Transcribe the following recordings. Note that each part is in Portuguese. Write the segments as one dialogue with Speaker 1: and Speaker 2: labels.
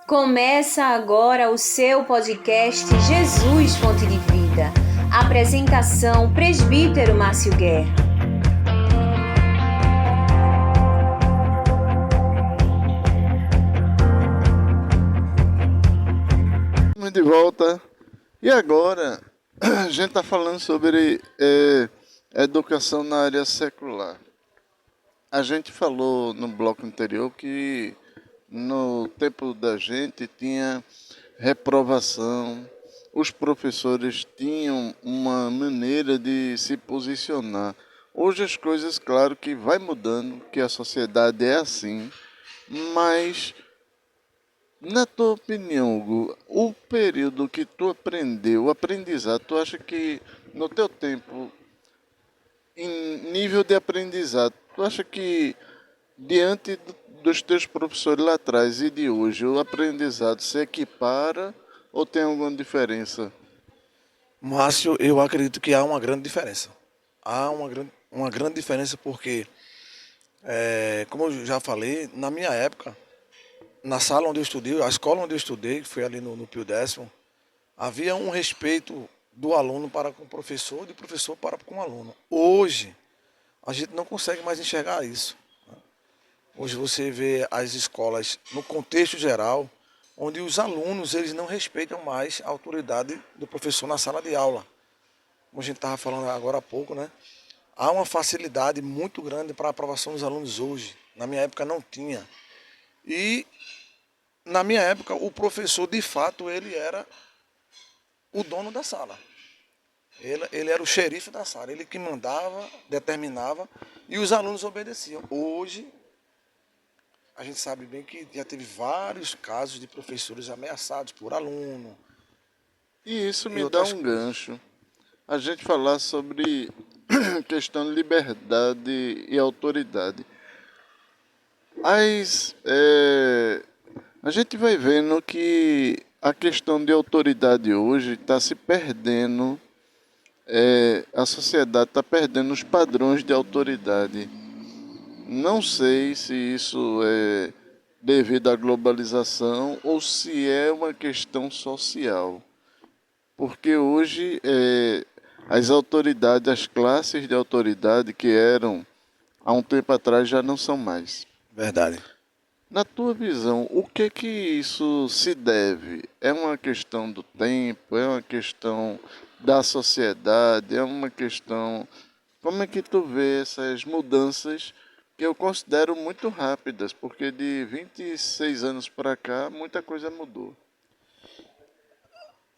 Speaker 1: Começa agora o seu podcast Jesus Fonte de Vida. Apresentação Presbítero Márcio Guerra.
Speaker 2: Estamos de volta. E agora a gente está falando sobre educação na área secular. A gente falou no bloco anterior que no tempo da gente tinha reprovação, os professores tinham uma maneira de se posicionar. Hoje as coisas, claro que vai mudando, que a sociedade é assim, mas na tua opinião, Hugo, o período que tu aprendeu, o aprendizado, tu acha que no teu tempo, em nível de aprendizado, tu acha que diante dos teus professores lá atrás e de hoje, o aprendizado se equipara ou tem alguma diferença?
Speaker 3: Márcio, eu acredito que há uma grande diferença. Há uma grande diferença porque, como eu já falei, na minha época, na sala onde eu estudei, a escola onde eu estudei, que foi ali no Pio Décimo, havia um respeito do aluno para com o professor e do professor para com o aluno. Hoje, a gente não consegue mais enxergar isso. Hoje você vê as escolas no contexto geral, onde os alunos eles não respeitam mais a autoridade do professor na sala de aula. Como a gente estava falando agora há pouco, né? Há uma facilidade muito grande para a aprovação dos alunos hoje. Na minha época não tinha. E na minha época o professor de fato ele era o dono da sala. Ele era o xerife da sala, ele que mandava, determinava e os alunos obedeciam. Hoje a gente sabe bem que já teve vários casos de professores ameaçados por aluno
Speaker 2: E isso
Speaker 3: e
Speaker 2: me dá
Speaker 3: outras
Speaker 2: um
Speaker 3: coisas.
Speaker 2: gancho. A gente falar sobre questão de liberdade e autoridade. Mas a gente vai vendo que a questão de autoridade hoje está se perdendo, a sociedade está perdendo os padrões de autoridade. Não sei se isso é devido à globalização ou se é uma questão social. Porque hoje as autoridades, as classes de autoridade que eram há um tempo atrás já não são mais.
Speaker 3: Verdade.
Speaker 2: Na tua visão, o que isso se deve? É uma questão do tempo? É uma questão da sociedade? É uma questão... Como é que tu vê essas mudanças que eu considero muito rápidas? Porque de 26 anos para cá, muita coisa mudou.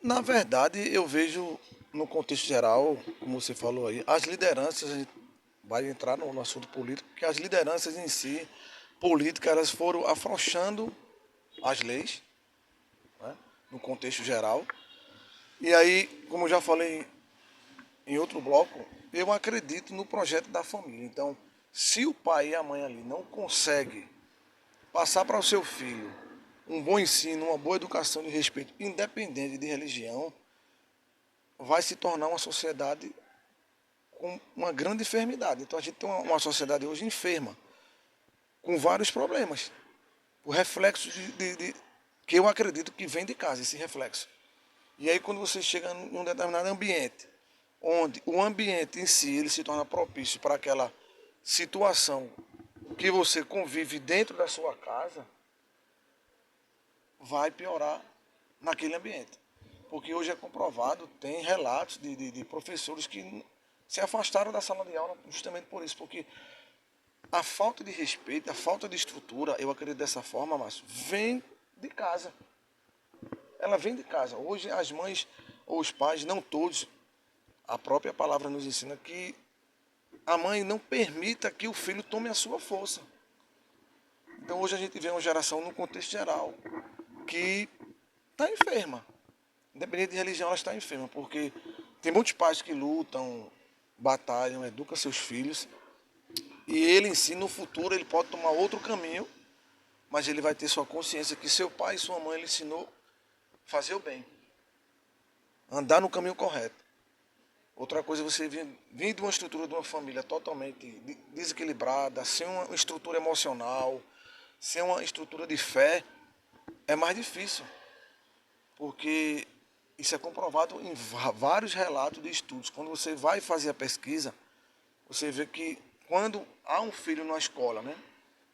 Speaker 3: Na verdade, eu vejo no contexto geral, como você falou aí, as lideranças, a gente vai entrar no assunto político, que as lideranças em si, políticas, elas foram afrouxando as leis, né, no contexto geral. E aí, como eu já falei em outro bloco, eu acredito no projeto da família. Então, se o pai e a mãe ali não conseguem passar para o seu filho um bom ensino, uma boa educação de respeito, independente de religião, vai se tornar uma sociedade com uma grande enfermidade. Então a gente tem uma sociedade hoje enferma, com vários problemas. O reflexo que eu acredito que vem de casa, esse reflexo. E aí quando você chega em um determinado ambiente, onde o ambiente em si ele se torna propício para aquela situação que você convive dentro da sua casa, vai piorar naquele ambiente. Porque hoje é comprovado, tem relatos de professores que se afastaram da sala de aula justamente por isso, porque a falta de respeito, a falta de estrutura, eu acredito dessa forma, Márcio, vem de casa. Ela vem de casa. Hoje as mães ou os pais, não todos, a própria palavra nos ensina que a mãe não permita que o filho tome a sua força. Então hoje a gente vê uma geração, no contexto geral, que está enferma. Independente de religião, ela está enferma, porque tem muitos pais que lutam, batalham, educam seus filhos, e ele em si, no futuro, ele pode tomar outro caminho, mas ele vai ter sua consciência que seu pai e sua mãe lhe ensinou a fazer o bem, andar no caminho correto. Outra coisa é você vir de uma estrutura de uma família totalmente desequilibrada, sem uma estrutura emocional, sem uma estrutura de fé, é mais difícil, porque isso é comprovado em vários relatos de estudos. Quando você vai fazer a pesquisa, você vê que quando há um filho na escola, né,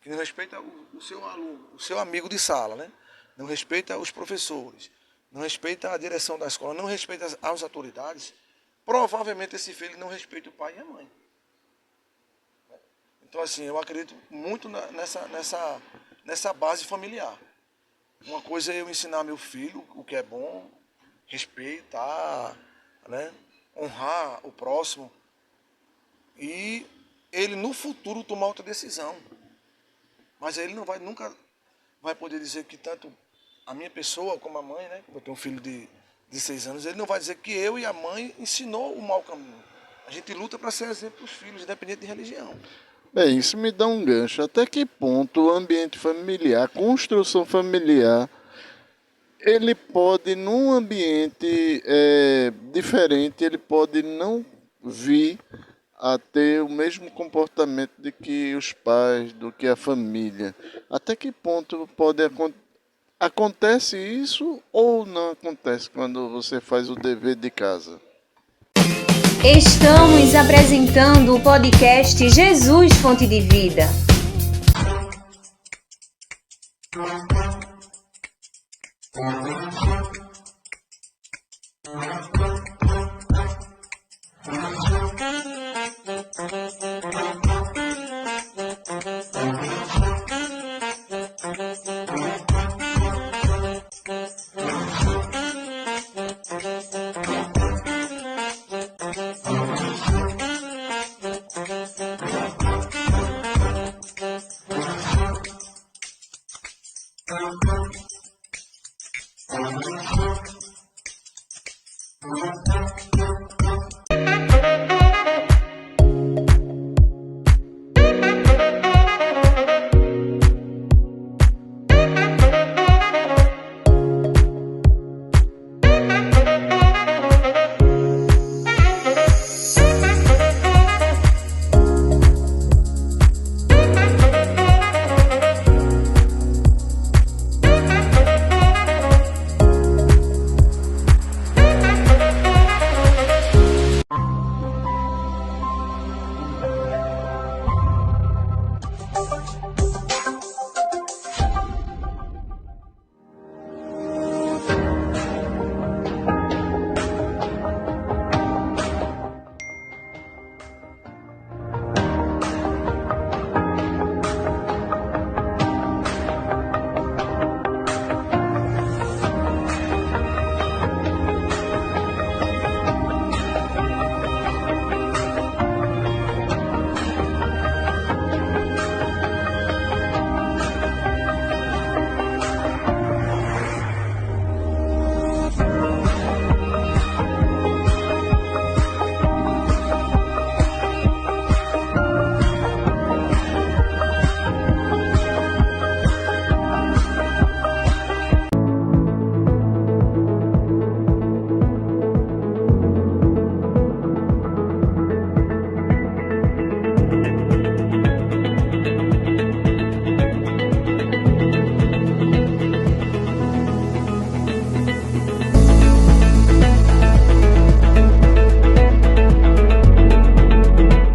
Speaker 3: que não respeita o seu aluno, o seu amigo de sala, né, não respeita os professores, não respeita a direção da escola, não respeita as autoridades, provavelmente esse filho não respeita o pai e a mãe. Então, assim, eu acredito muito nessa base familiar. Uma coisa é eu ensinar meu filho o que é bom, respeitar, né, honrar o próximo, e ele no futuro tomar outra decisão. Mas ele não vai nunca vai poder dizer que tanto a minha pessoa como a mãe, né, como eu tenho um filho de 6 anos, ele não vai dizer que eu e a mãe ensinou o mau caminho. A gente luta para ser exemplo para os filhos, independente de religião.
Speaker 2: Bem, isso me dá um gancho. Até que ponto o ambiente familiar, a construção familiar, ele pode, num ambiente diferente, ele pode não vir a ter o mesmo comportamento de que os pais, do que a família. Até que ponto pode acontece isso ou não acontece quando você faz o dever de casa?
Speaker 1: Estamos apresentando o podcast Jesus Fonte de Vida.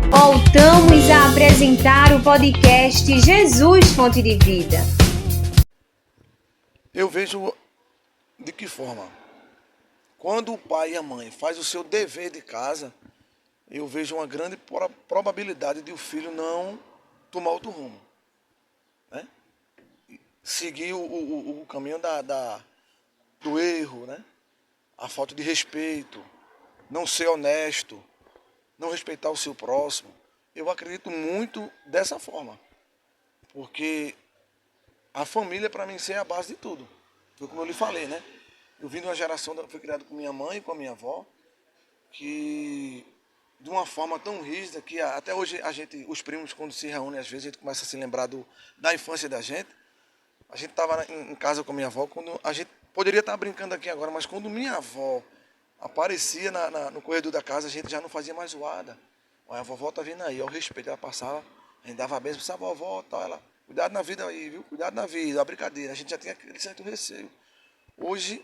Speaker 1: Voltamos a apresentar o podcast Jesus Fonte de Vida.
Speaker 3: Eu vejo de que forma? Quando o pai e a mãe fazem o seu dever de casa, eu vejo uma grande probabilidade de o filho não tomar outro rumo, né? Seguir o caminho do erro, né? A falta de respeito, não ser honesto, não respeitar o seu próximo. Eu acredito muito dessa forma, porque a família para mim é a base de tudo. Foi como eu lhe falei, né? Eu vim de uma geração, fui criado com minha mãe e com a minha avó, que de uma forma tão rígida que até hoje os primos, quando se reúnem, às vezes a gente começa a se lembrar da infância da gente. A gente estava em casa com a minha avó, quando a gente poderia estar brincando aqui agora, mas quando minha avó aparecia no corredor da casa, a gente já não fazia mais zoada. Olha, a vovó tá vindo aí, ó, o respeito, ela passava, a gente dava a bênção para essa vovó, tal, ela Cuidado na vida aí, viu? Cuidado na vida, a brincadeira. A gente já tem aquele certo receio. Hoje,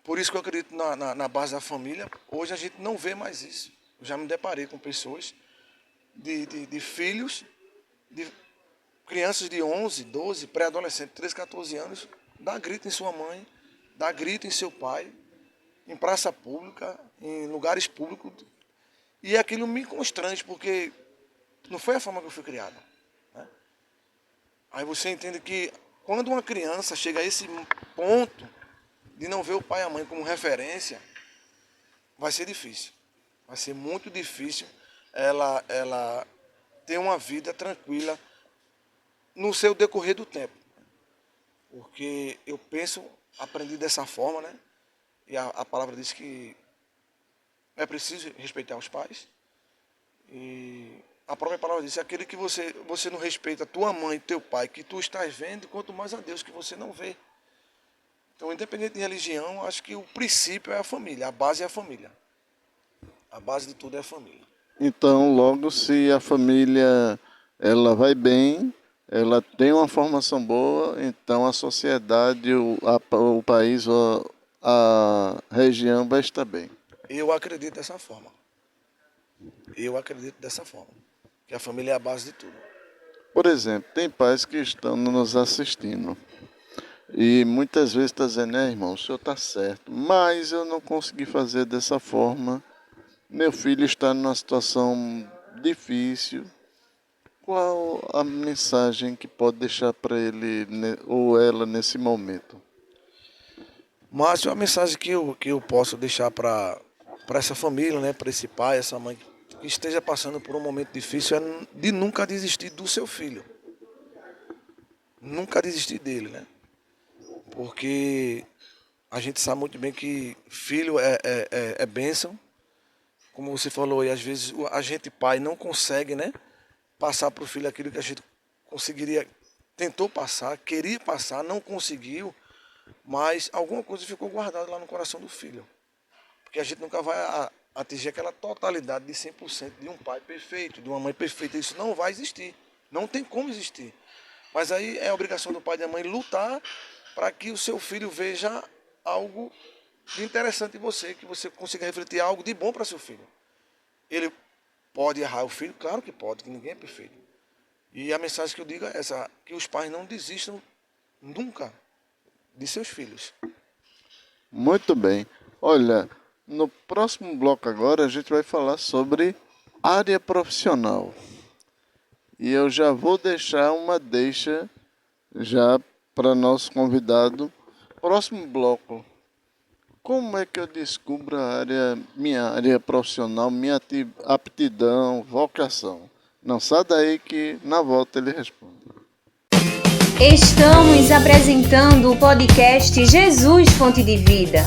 Speaker 3: por isso que eu acredito na base da família, hoje a gente não vê mais isso. Eu já me deparei com pessoas de filhos, de crianças de 11, 12, pré-adolescentes, 13, 14 anos, dá grito em sua mãe, dá grito em seu pai, em praça pública, em lugares públicos. E aquilo me constrange, porque não foi a forma que eu fui criado. Né? Aí você entende que quando uma criança chega a esse ponto de não ver o pai e a mãe como referência, vai ser difícil. Vai ser muito difícil ela ter uma vida tranquila no seu decorrer do tempo. Porque eu penso, aprendi dessa forma, né? E a palavra diz que é preciso respeitar os pais. E a própria palavra diz, aquele que você não respeita tua mãe, teu pai, que tu estás vendo, quanto mais a Deus que você não vê. Então, independente de religião, acho que o princípio é a família, a base é a família. A base de tudo é a família.
Speaker 2: Então, logo se a família ela vai bem, ela tem uma formação boa, então a sociedade, o país, a região vai estar bem.
Speaker 3: Eu acredito dessa forma. Que a família é a base de tudo.
Speaker 2: Por exemplo, tem pais que estão nos assistindo e muitas vezes estão dizendo, irmão, o senhor está certo, mas eu não consegui fazer dessa forma. Meu filho está numa situação difícil. Qual a mensagem que pode deixar para ele ou ela nesse momento?
Speaker 3: Márcio, a mensagem que eu posso deixar para essa família, né, para esse pai, essa mãe que esteja passando por um momento difícil é de nunca desistir do seu filho. Nunca desistir dele, né? Porque a gente sabe muito bem que filho é bênção. Como você falou, e às vezes a gente, pai, não consegue, né, passar para o filho aquilo que a gente tentou passar, queria passar, não conseguiu, mas alguma coisa ficou guardada lá no coração do filho. Porque a gente nunca vai atingir aquela totalidade de 100% de um pai perfeito, de uma mãe perfeita. Isso não vai existir, não tem como existir. Mas aí é a obrigação do pai e da mãe lutar para que o seu filho veja algo de interessante em você, que você consiga refletir algo de bom para seu filho. Ele pode errar o filho? Claro que pode, que ninguém é perfeito. E a mensagem que eu digo é essa, que os pais não desistam nunca de seus filhos.
Speaker 2: Muito bem. Olha, no próximo bloco agora a gente vai falar sobre área profissional. E eu já vou deixar uma deixa já para nosso convidado. Próximo bloco. Como é que eu descubro minha área profissional, minha aptidão, vocação? Não sai daí que na volta ele responde.
Speaker 1: Estamos apresentando o podcast Jesus Fonte de Vida.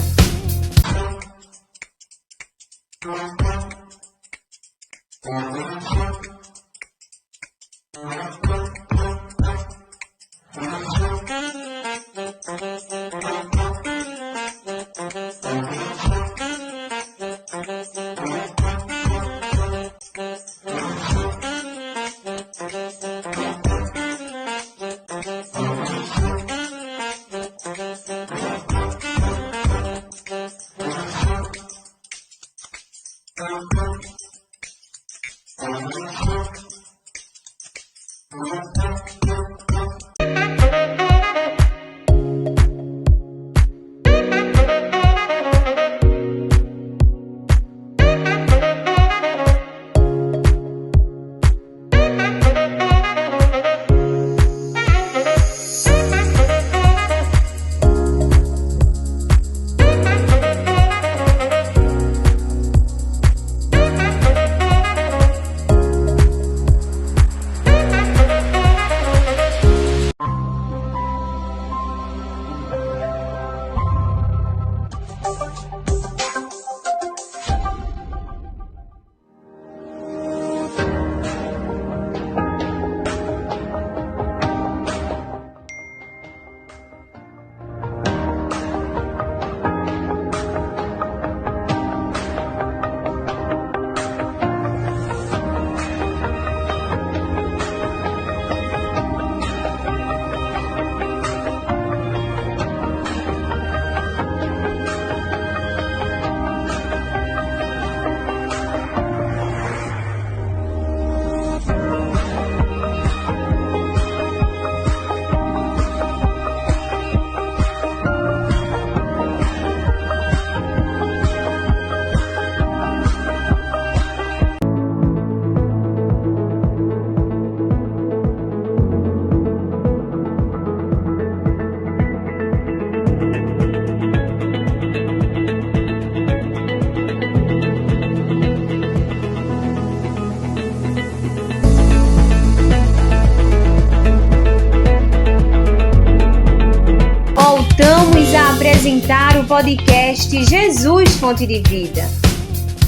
Speaker 1: apresentar o podcast Jesus Fonte de Vida.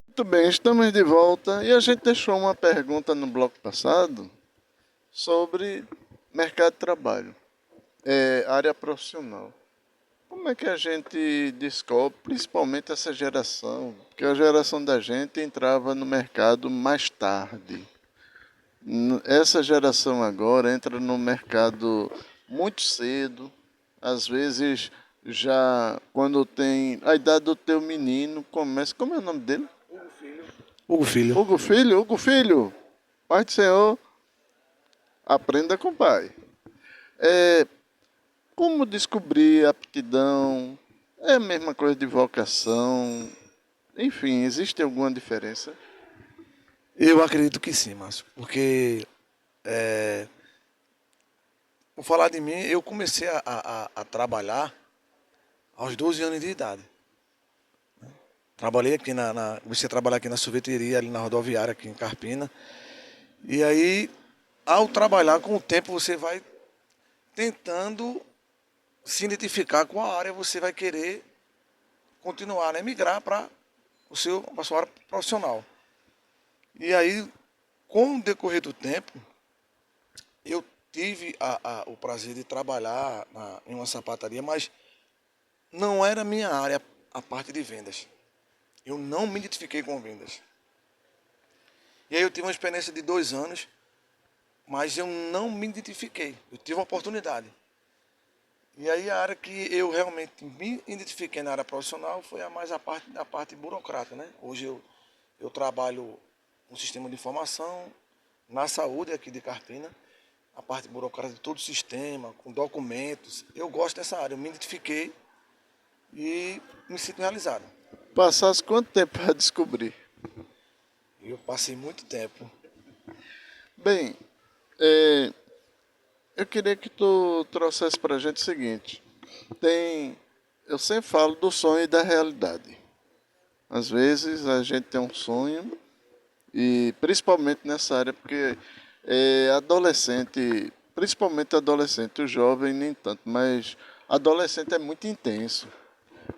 Speaker 2: Muito bem, estamos de volta e a gente deixou uma pergunta no bloco passado sobre mercado de trabalho, área profissional. Como é que a gente descobre, principalmente essa geração, porque a geração da gente entrava no mercado mais tarde. Essa geração agora entra no mercado muito cedo, às vezes já quando tem a idade do teu menino, começa. Como é o nome dele?
Speaker 3: Hugo Filho.
Speaker 2: Hugo Filho, Pai do Senhor, aprenda com o pai. Como descobrir aptidão? É a mesma coisa de vocação? Enfim, existe alguma diferença?
Speaker 3: Eu acredito que sim, Márcio, porque, vou falar de mim, eu comecei a trabalhar aos 12 anos de idade. Trabalhei aqui comecei a trabalhar aqui na sorveteria, ali na rodoviária, aqui em Carpina. E aí, ao trabalhar, com o tempo, você vai tentando se identificar com a área, você vai querer continuar, né? Migrar para a sua área profissional. E aí, com o decorrer do tempo, eu tive o prazer de trabalhar em uma sapataria, mas não era minha área a parte de vendas. Eu não me identifiquei com vendas. E aí eu tive uma experiência de 2 anos, mas eu não me identifiquei. Eu tive uma oportunidade. E aí a área que eu realmente me identifiquei na área profissional foi a parte burocrática, né? Hoje eu trabalho no sistema de informação, na saúde aqui de Carpina, a parte burocrática de todo o sistema, com documentos. Eu gosto dessa área, eu me identifiquei e me sinto realizado.
Speaker 2: Passasse quanto tempo para descobrir?
Speaker 3: Eu passei muito tempo.
Speaker 2: Bem, eu queria que tu trouxesse para a gente o seguinte. Eu sempre falo do sonho e da realidade. Às vezes a gente tem um sonho, e principalmente nessa área, porque adolescente, principalmente adolescente, o jovem nem tanto, mas adolescente é muito intenso.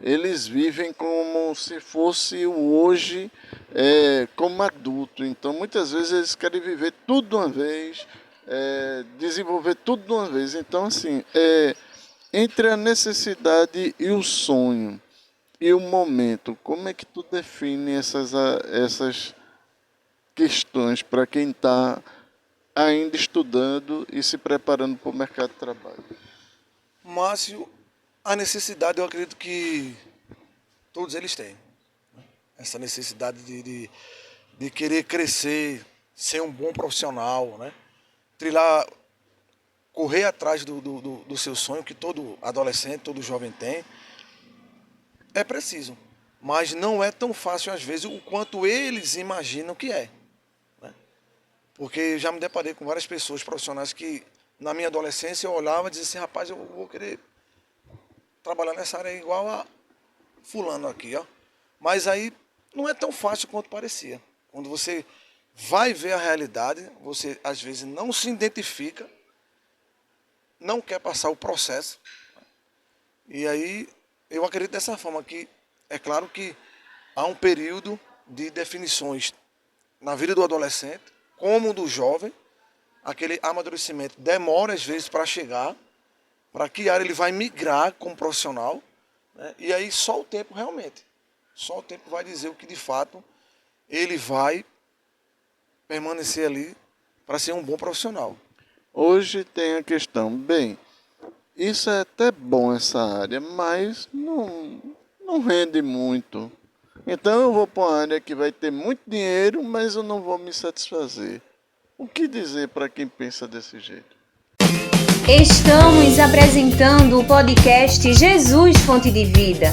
Speaker 2: Eles vivem como se fosse o hoje como adulto. Então, muitas vezes, eles querem viver tudo de uma vez, desenvolver tudo de uma vez. Então, assim, entre a necessidade e o sonho e o momento, como é que tu define essas questões para quem está ainda estudando e se preparando para o mercado de trabalho?
Speaker 3: Márcio, a necessidade eu acredito que todos eles têm. Essa necessidade de querer crescer, ser um bom profissional, né? Correr atrás do seu sonho, que todo adolescente, todo jovem tem, é preciso. Mas não é tão fácil, às vezes, o quanto eles imaginam que é. Né? Porque eu já me deparei com várias pessoas profissionais que, na minha adolescência, eu olhava e dizia assim, rapaz, eu vou querer trabalhar nessa área igual a fulano aqui, ó. Mas aí não é tão fácil quanto parecia. Quando você vai ver a realidade, você às vezes não se identifica, não quer passar o processo. E aí eu acredito dessa forma que é claro que há um período de definições na vida do adolescente, como do jovem, aquele amadurecimento demora às vezes para chegar, para que área ele vai migrar como profissional, né? E aí só o tempo realmente, só o tempo vai dizer o que de fato ele vai permanecer ali para ser um bom profissional.
Speaker 2: Hoje tem a questão, bem, isso é até bom essa área, mas não rende muito. Então eu vou para uma área que vai ter muito dinheiro, mas eu não vou me satisfazer. O que dizer para quem pensa desse jeito?
Speaker 1: Estamos apresentando o podcast Jesus Fonte de Vida.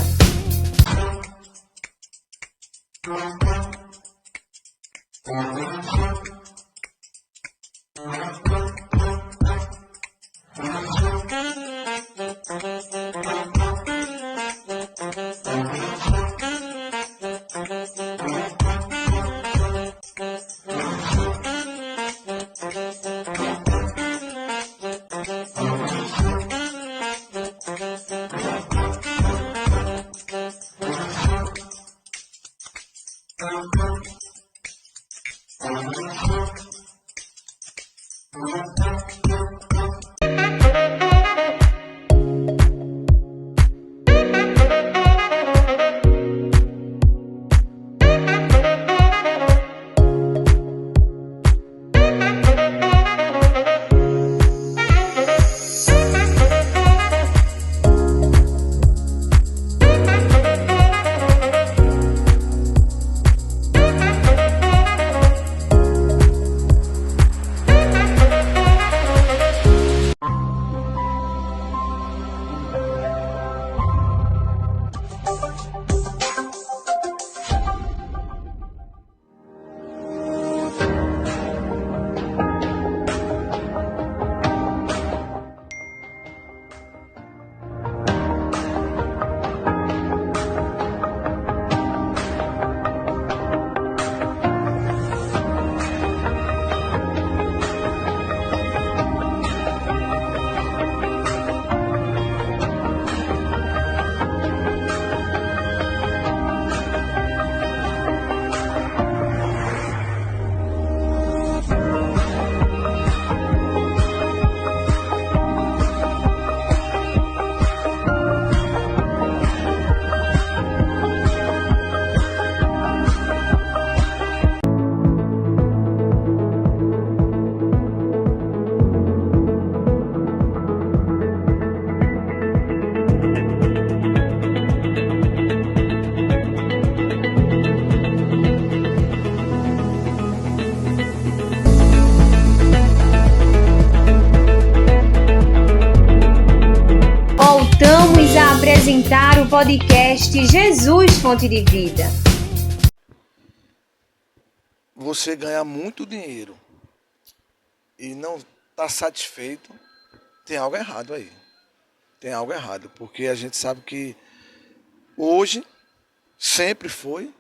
Speaker 1: Voltamos a apresentar o podcast Jesus Fonte de Vida.
Speaker 3: Você ganhar muito dinheiro e não estar satisfeito, tem algo errado aí. Tem algo errado, porque a gente sabe que hoje, sempre foi,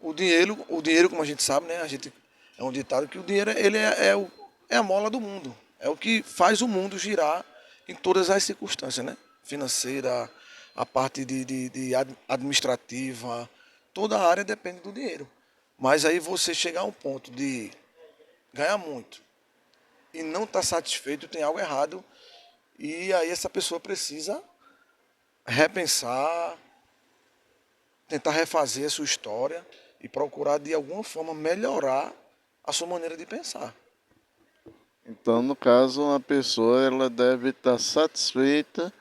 Speaker 3: o dinheiro, como a gente sabe, né? É um ditado que o dinheiro é a mola do mundo. É o que faz o mundo girar em todas as circunstâncias, né? Financeira, a parte de administrativa, toda a área depende do dinheiro. Mas aí você chegar a um ponto de ganhar muito e não estar satisfeito, tem algo errado. E aí essa pessoa precisa repensar, tentar refazer a sua história e procurar de alguma forma melhorar a sua maneira de pensar.
Speaker 2: Então, no caso, uma pessoa ela deve estar satisfeita.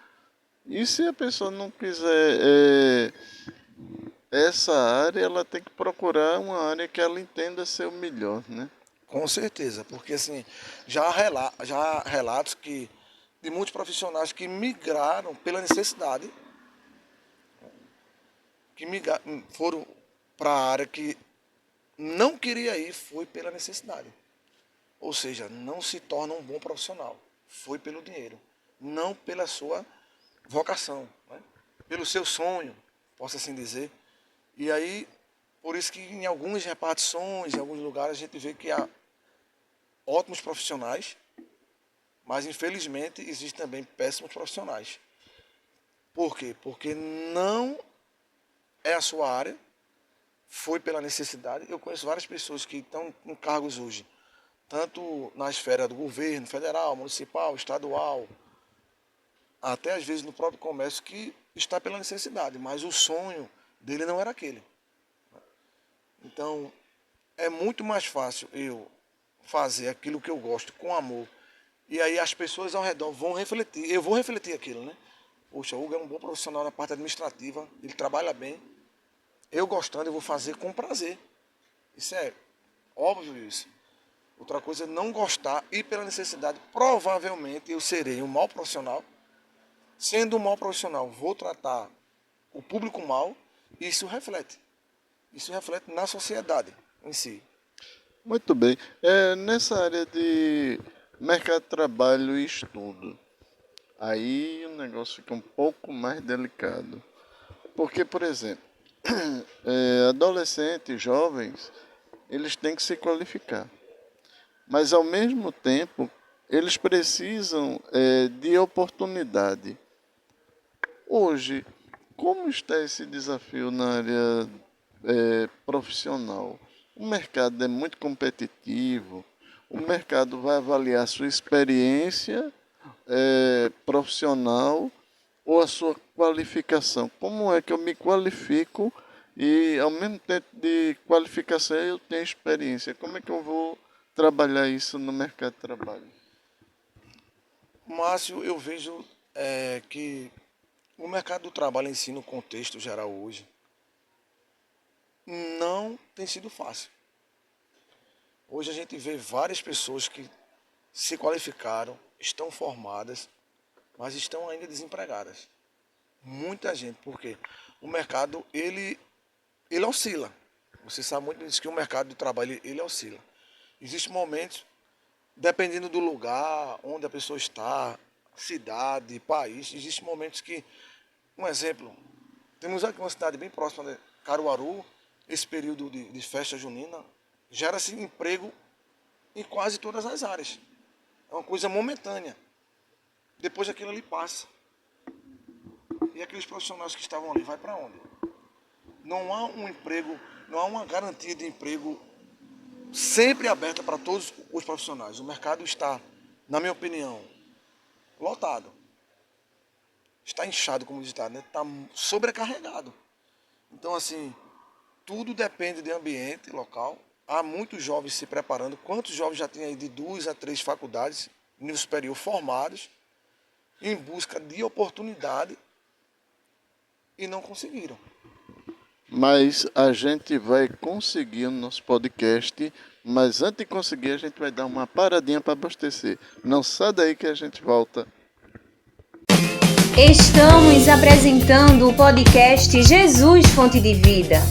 Speaker 2: E se a pessoa não quiser essa área, ela tem que procurar uma área que ela entenda ser o melhor, né?
Speaker 3: Com certeza, porque assim, já há relatos de muitos profissionais que migraram pela necessidade, foram para a área que não queria ir, foi pela necessidade. Ou seja, não se torna um bom profissional, foi pelo dinheiro, não pela sua vocação, né? Pelo seu sonho, posso assim dizer. E aí, por isso que em algumas repartições, em alguns lugares, a gente vê que há ótimos profissionais, mas infelizmente existem também péssimos profissionais. Por quê? Porque não é a sua área, foi pela necessidade. Eu conheço várias pessoas que estão em cargos hoje, tanto na esfera do governo, federal, municipal, estadual, até às vezes no próprio comércio, que está pela necessidade, mas o sonho dele não era aquele. Então, é muito mais fácil eu fazer aquilo que eu gosto com amor, e aí as pessoas ao redor vão refletir, eu vou refletir aquilo, né? Poxa, o Hugo é um bom profissional na parte administrativa, ele trabalha bem, eu gostando, eu vou fazer com prazer. Isso é óbvio isso. Outra coisa é não gostar e pela necessidade, provavelmente eu serei um mau profissional. Sendo um mau profissional, vou tratar o público mal e isso reflete. Isso reflete na sociedade em si.
Speaker 2: Muito bem. Nessa área de mercado de trabalho e estudo, aí o negócio fica um pouco mais delicado. Porque, por exemplo, adolescentes, jovens, eles têm que se qualificar. Mas, ao mesmo tempo, eles precisam de oportunidade. Hoje, como está esse desafio na área profissional? O mercado é muito competitivo, o mercado vai avaliar a sua experiência profissional ou a sua qualificação. Como é que eu me qualifico e, ao mesmo tempo de qualificação, eu tenho experiência? Como é que eu vou trabalhar isso no mercado de trabalho?
Speaker 3: Márcio, eu vejo que o mercado do trabalho em si, no contexto geral hoje, não tem sido fácil. Hoje a gente vê várias pessoas que se qualificaram, estão formadas, mas estão ainda desempregadas. Muita gente, porque o mercado, ele oscila. Você sabe muito disso, que o mercado de trabalho, ele oscila. Existem momentos, dependendo do lugar, onde a pessoa está, cidade, país, existem momentos que, um exemplo, temos aqui uma cidade bem próxima de Caruaru, esse período de festa junina, gera-se emprego em quase todas as áreas. É uma coisa momentânea. Depois aquilo ali passa. E aqueles profissionais que estavam ali, vai para onde? Não há um emprego, não há uma garantia de emprego sempre aberta para todos os profissionais. O mercado está, na minha opinião, lotado. Está inchado, como diz, né? Está sobrecarregado. Então, assim, tudo depende de ambiente local. Há muitos jovens se preparando. Quantos jovens já têm aí de 2 a 3 faculdades, nível superior, formados, em busca de oportunidade e não conseguiram.
Speaker 2: Mas a gente vai conseguir no nosso podcast, mas antes de conseguir a gente vai dar uma paradinha para abastecer. Não sai daí que a gente volta.
Speaker 1: Estamos apresentando o podcast Jesus Fonte de Vida.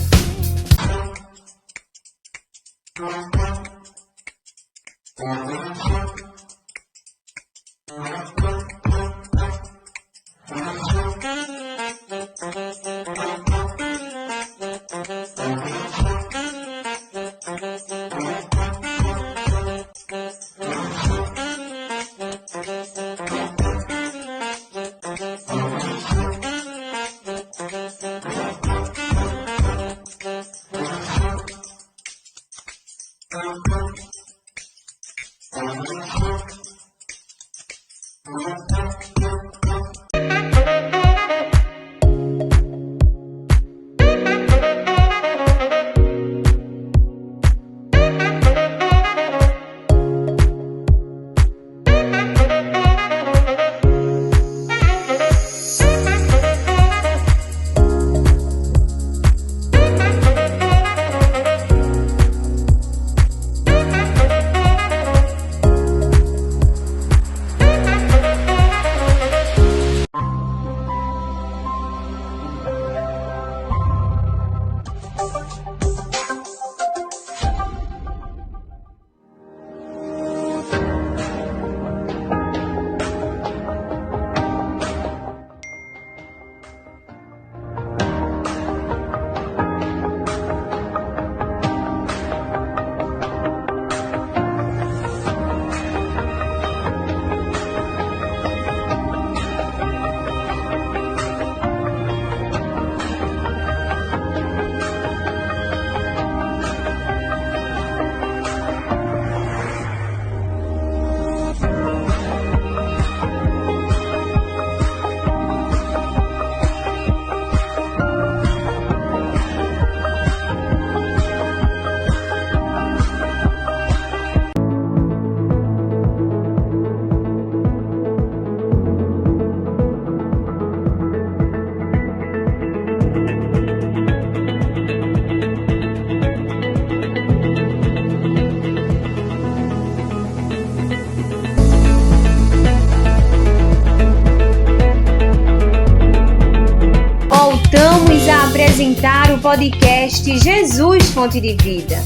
Speaker 1: Voltamos a apresentar o podcast Jesus Fonte de Vida.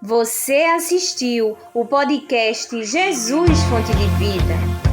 Speaker 1: Você assistiu o podcast Jesus Fonte de Vida.